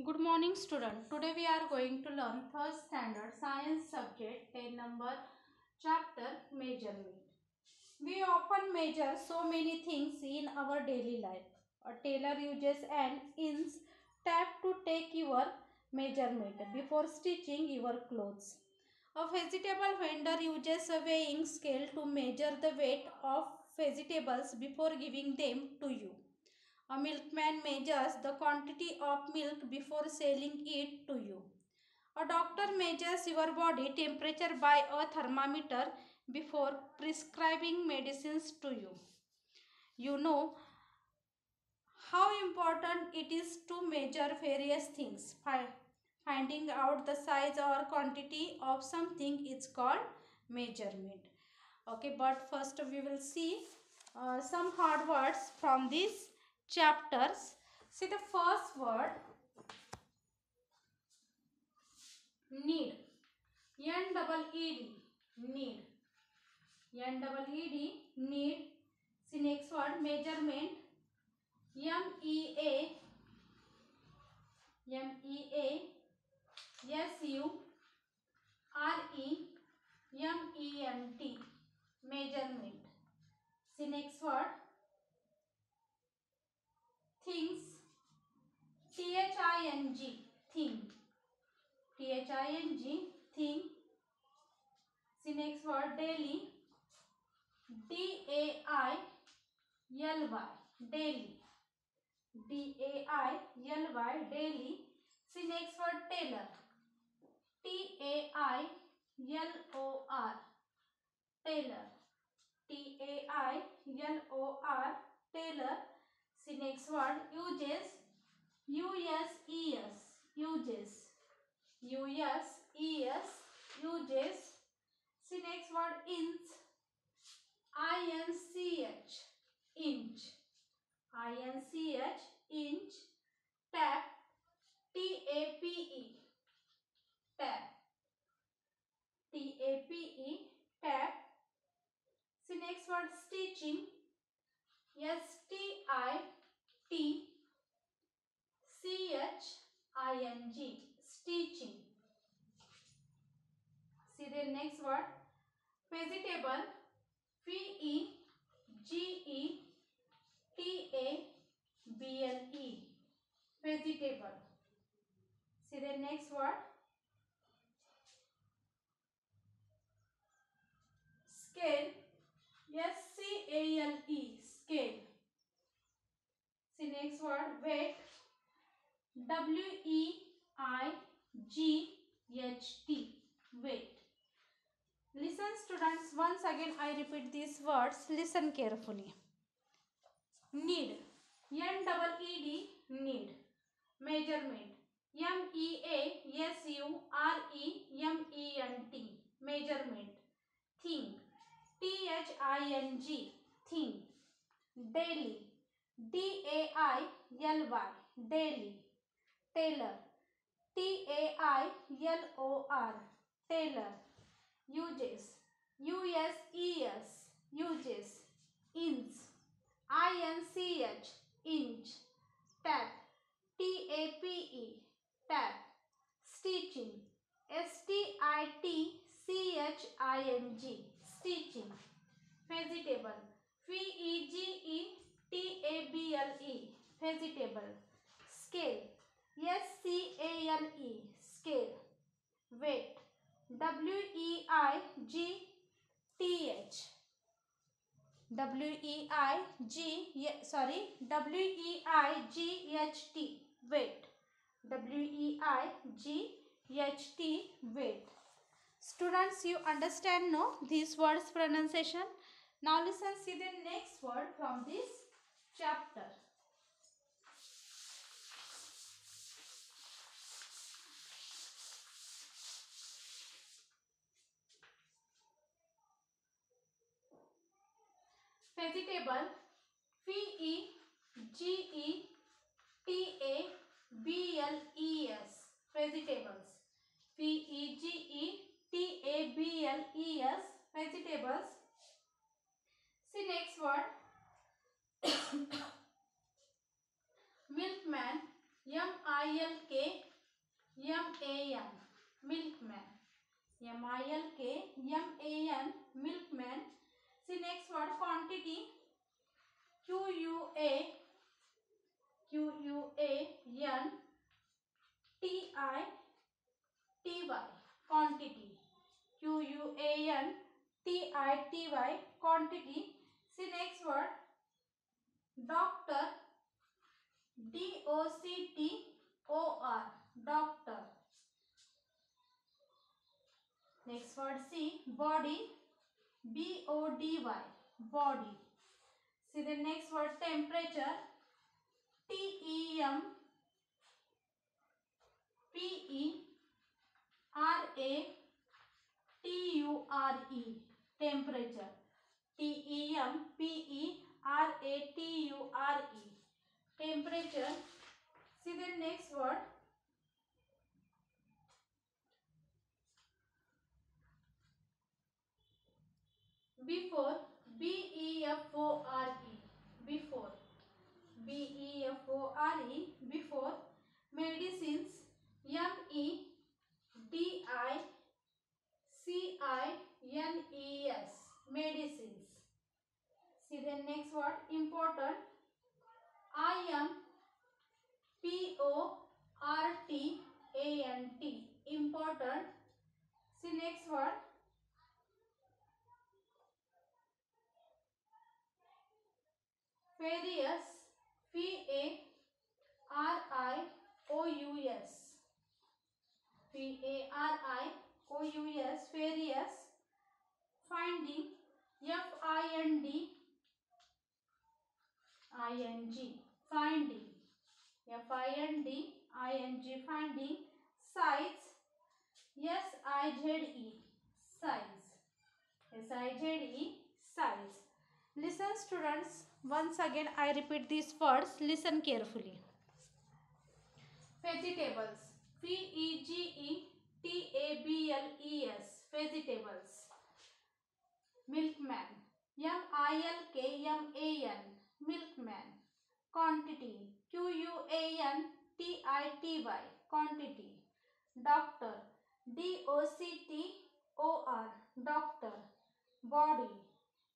Good morning student. Today we are going to learn third standard science subject 10 number chapter measurement. We often measure so many things in our daily life. A tailor uses an inch tape to take your measurement before stitching your clothes. A vegetable vendor uses a weighing scale to measure the weight of vegetables before giving them to you. A milkman measures the quantity of milk before selling it to you. A doctor measures your body temperature by a thermometer before prescribing medicines to you. You know how important it is to measure various things. Finding out the size or quantity of something is called measurement. Okay, but first we will see some hard words from these chapters. See the first word, need. N double E D, need. N double E D, need. See next word, measurement. M E A S U R E M E N T, measurement. See next word, things. T H I N G, thing. T H I N G, thing. See next word, daily. D A I L Y, daily. D A I L Y, daily. See next word, tailor. T A I L O R, tailor. T A I L O R, tailor. See next word, uses. U S E S, uses. U S E S, uses. See next word, inch. I N C H, inch. I N C H, inch. Tap. T A P E, tap. T A P E, tap. See next word, stitching. S T I T C H I N G, stitching. See the next word, vegetable. V E G E T A B L E, vegetable. See the next word, scale. S C A L E, scale. See next word, weight. W E I G H T, weight. Listen students, once again I repeat these words, listen carefully. Need. N double E D, need. Measurement. M E A S U R E M E N T, measurement. Thing. T H I N G, thing. Daily. D A I L Y, daily. Tailor. T A I L O R, tailor. Uses. U S E S, uses. Inch. I N C H, inch. Tap. T A P E, tap. Stitching. S T I T C H I N G, stitching. Vegetable. V E G E T A B L E, vegetable. Scale. S C A L E, scale. Weight. W E I G T H, W E I G, W E I G H T, weight. W E I G H T, weight. Students, you understand no these words pronunciation? Now listen, see the next word from this chapter. Vegetable. V E G E T A B L E S, vegetables. V E G E T A B L E S, vegetables. See next word, milkman. MILK milkman. MILKMAN milkman. See next word quantity. QUANTITY quantity. QUANTITY quantity. See next word doctor. DOCTOR doctor. Next word C body. BODY body. See the next word temperature. TEMPERATURE temperature. TEMPERATURE temperature. See the next word before. BEFORE before. Before. Medicines. MEDICINES medicines. See the next word important. IMPORTANT important. See next word various. VARIOUS various. Finding. FINDING finding. FINDING finding. Size. SIZE size. Listen students, once again I repeat these words, listen carefully. Vegetables. VEGETABLES vegetables. Milkman. MILKMAN milkman. Quantity. QUANTITY quantity. Doctor. DOCTOR doctor. Body.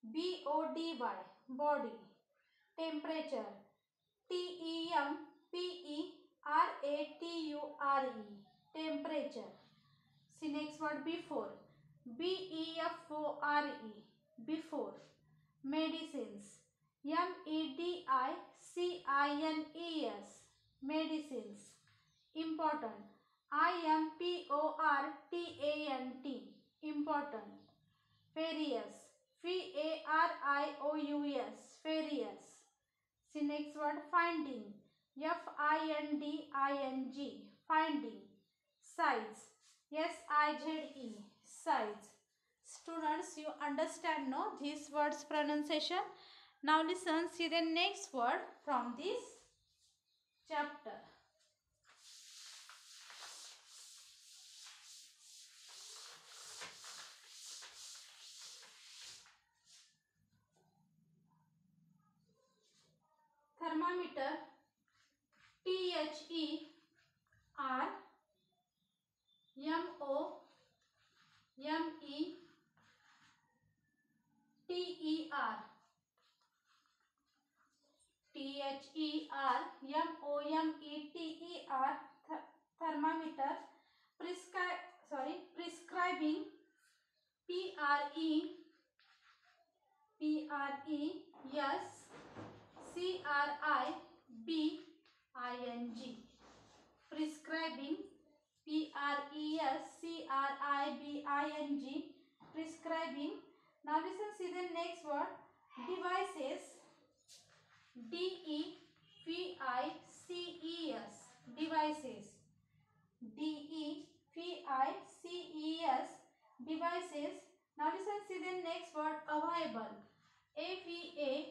BODY body. Temperature. TEMPERATURE temperature. See next word before. BEFORE before. Medicines. MEDICINES medicines. Important. IMPORTANT important. Various. VARIOUS various. See next word finding. FINDING finding. Size. SIZE size. Students, you understand no this word's pronunciation? Now listen, see the next word from this chapter. Thermometer. THERMOMETER thermometer. Prescribing. PRESCRIBING prescribing. PRESCRIBING prescribing. Now listen, see the next word devices. DEVICES devices. DEVICES devices. Now listen, see the next word available. AVAILABLE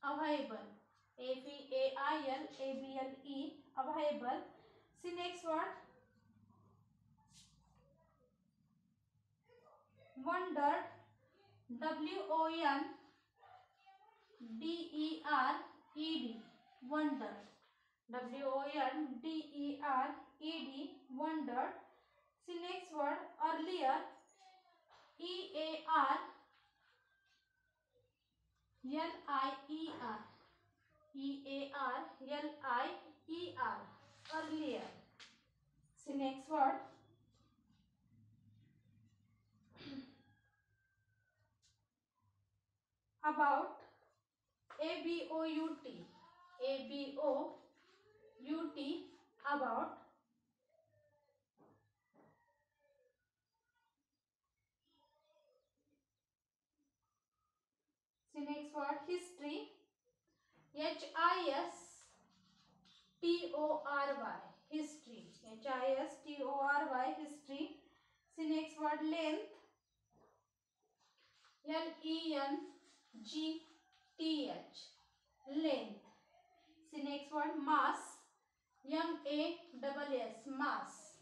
available. AVAILABLE available. See next word wondered. D-E-R-E-D, wondered. W-O-N-D-E-R-E-D, wondered. See next word, earlier. E-A-R-L-I-E-R. E-A-R-L-I-E-R, earlier. See next word, about. A-B-O-U-T. A-B-O-U-T, about. See next word, history. H-I-S-T-O-R-Y, history. H-I-S-T-O-R-Y, history. See next word, length. L-E-N-G-T-H, length. See next word, mass. M-A-S-S, mass.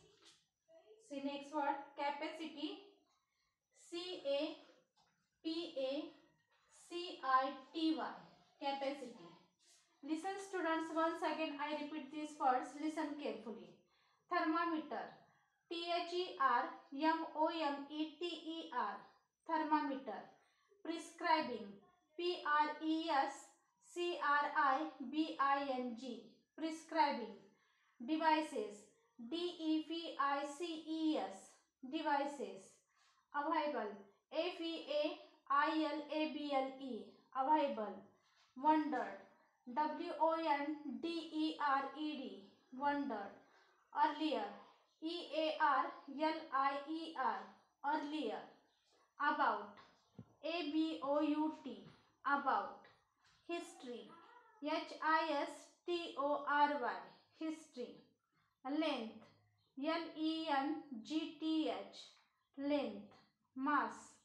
See next word, capacity. C-A-P-A-C-I-T-Y, capacity. Listen students, once again I repeat these words, listen carefully. Thermometer. T-H-E-R-M-O-M-E-T-E-R, thermometer. Prescribing. P-R-E-S-C-R-I-B-I-N-G, prescribing. Devices. D-E-V-I-C-E-S, devices. Available. A-V-A-I-L-A-B-L-E, available. Wondered. W-O-N-D-E-R-E-D, wondered. Earlier. E-A-R-L-I-E-R, earlier. About. A-B-O-U-T, about. History. H-I-S-T-O-R-Y, history. Length. L-E-N-G-T-H, length. Mass.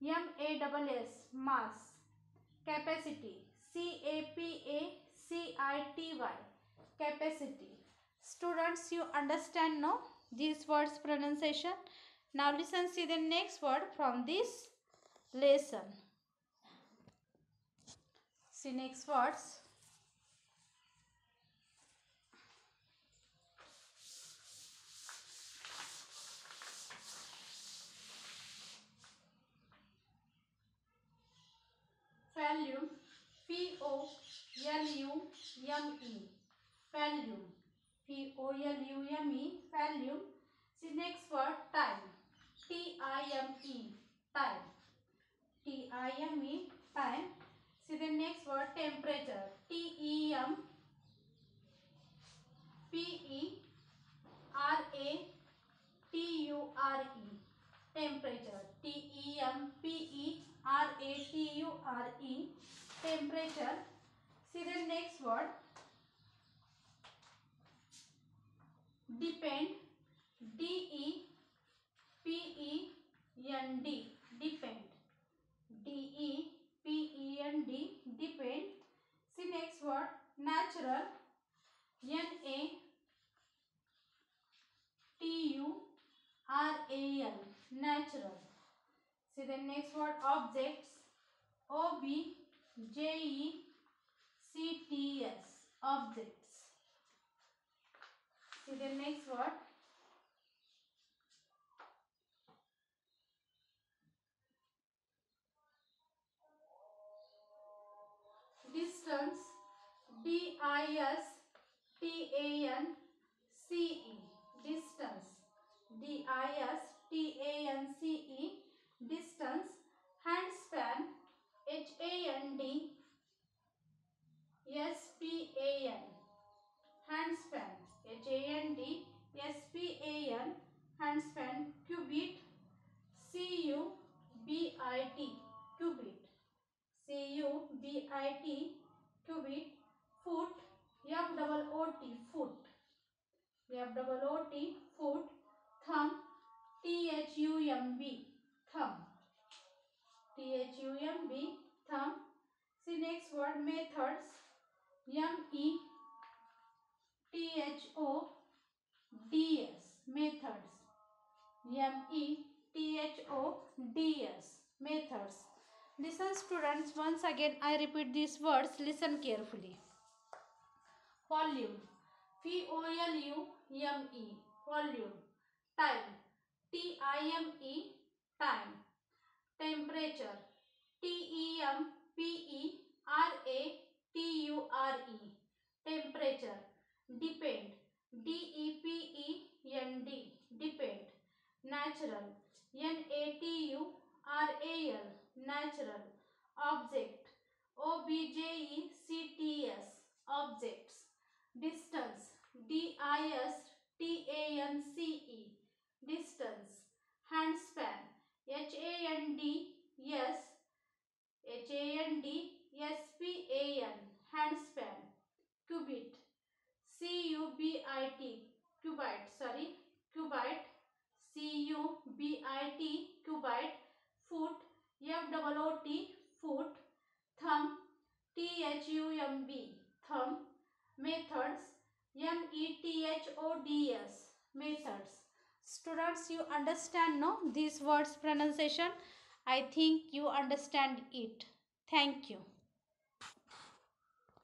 M-A-S-S, mass. Capacity. C-A-P-A-C-I-T-Y, capacity. Students, you understand now these words pronunciation? Now listen, see the next word from this lesson. See next words. Volume. P-O-L-U-M-E, volume. P-O-L-U-M-E, volume. See next word, time. T-I-M-E, time. T-I-M-E, time. See the next word, temperature. T-E-M-P-E-R-A-T-U-R-E, temperature. T-E-M-P-E-R-A-T-U-R-E, temperature. See the next word, depend. D-E-P-E-N-D, depend. D-E-P-E-N-D, depend. See next word, natural. N-A-T-U-R-A-L, natural. See the next word, objects. O-B-J-E-C-T-S, objects. See the next word, distance. D-I-S-T-A-N-C-E, distance. D-I-S-T-A-N-C-E, distance. Handspan. H-A-N-D-S-P-A-N, handspan. H-A-N-D-S-P-A-N, handspan. Cubit. C-U-B-I-T, cubit. C-U-B-I-T, cubit. Foot. F-O-O-T, foot. F-O-O-T, foot. Thumb. T-H-U-M-B, thumb. T-H-U-M-B, thumb. See next word, methods. M-E-T-H-O-D-S, methods. M-E-T-H-O-D-S, methods. Listen students, once again I repeat these words, listen carefully. Volume, V-O-L-U-M-E, volume. Time, T-I-M-E, time. Temperature, T-E-M-P-E-R-A-T-U-R-E, temperature. Depend, D-E-P-E-N-D, depend. Natural, N-A-T-U-R-A-L, natural. Object, O-B-J-E-C-T-S, objects. Distance, D-I-S-T-A-N-C-E, distance. Handspan, H-A-N-D-S, H-A-N-D-S-P-A-N, handspan. Cubit, C-U-B-I-T, cubite, cubite, C-U-B-I-T, cubite. Foot, F-O-O-T, foot. Thumb, T-H-U-M-B, thumb. Methods, M-E-T-H-O-D-S, methods. Students, you understand, no, these words pronunciation? I think you understand it. Thank you.